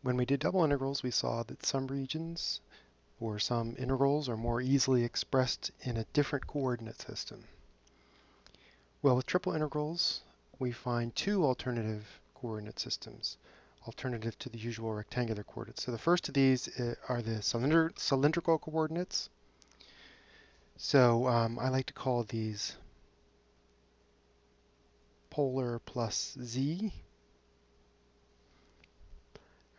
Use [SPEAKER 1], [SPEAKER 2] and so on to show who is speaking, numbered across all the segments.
[SPEAKER 1] When we did double integrals, we saw that some regions or some integrals are more easily expressed in a different coordinate system. Well, with triple integrals, we find two alternative coordinate systems, alternative to the usual rectangular coordinates. So the first of these are the cylindrical coordinates. So I like to call these polar plus z,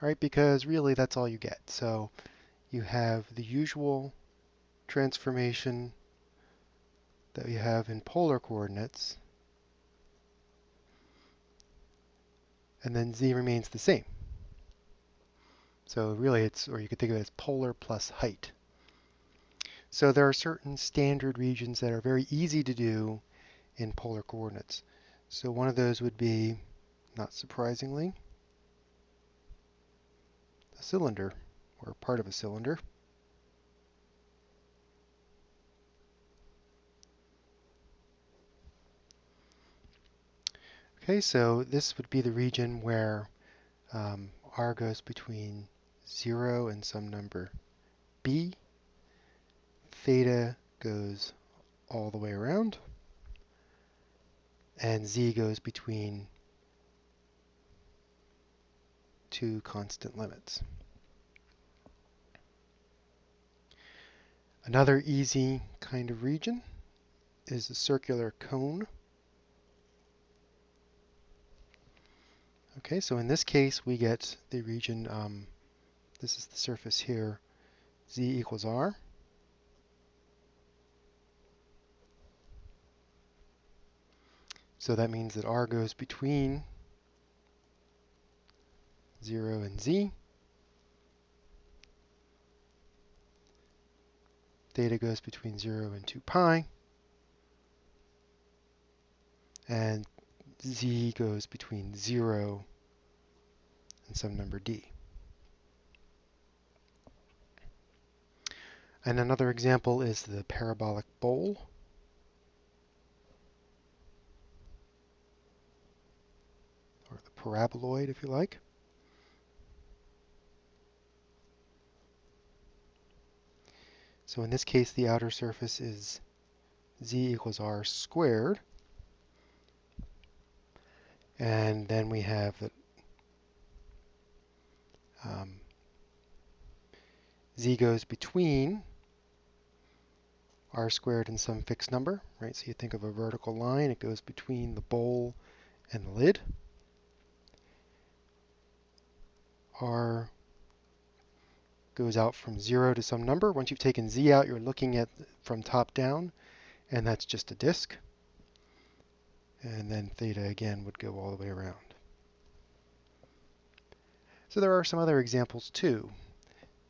[SPEAKER 1] right? Because really that's all you get. So you have the usual transformation that we have in polar coordinates, and then z remains the same. So really it's, or you could think of it as polar plus height. So there are certain standard regions that are very easy to do in polar coordinates. So one of those would be, not surprisingly, a cylinder, or part of a cylinder. Okay, so this would be the region where r goes between 0 and some number b. Theta goes all the way around, and z goes between two constant limits. Another easy kind of region is a circular cone. Okay, so in this case we get the region, this is the surface here, z equals r. So that means that r goes between 0 and z. Theta goes between 0 and 2 pi. And z goes between 0 and some number d. And another example is the parabolic bowl. Or the paraboloid, if you like. So in this case, the outer surface is z equals r squared. And then we have that z goes between r squared and some fixed number, right? So you think of a vertical line, it goes between the bowl and the lid. R goes out from 0 to some number. Once you've taken z out, you're looking at from top down, and that's just a disk. And then theta again would go all the way around. So there are some other examples too,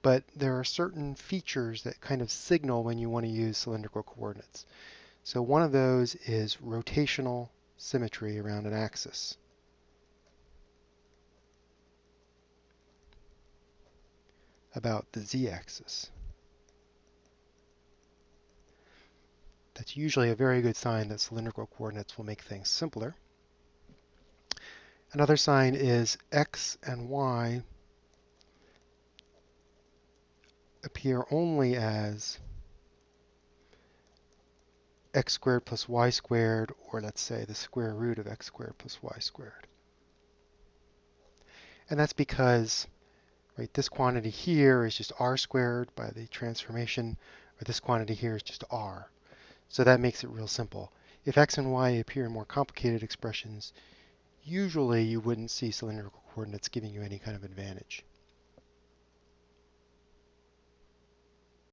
[SPEAKER 1] but there are certain features that kind of signal when you want to use cylindrical coordinates. So one of those is rotational symmetry around an axis. About the z-axis. That's usually a very good sign that cylindrical coordinates will make things simpler. Another sign is x and y appear only as x squared plus y squared, or let's say the square root of x squared plus y squared. And that's because, right, this quantity here is just r squared by the transformation, or this quantity here is just r. So that makes it real simple. If x and y appear in more complicated expressions, usually you wouldn't see cylindrical coordinates giving you any kind of advantage.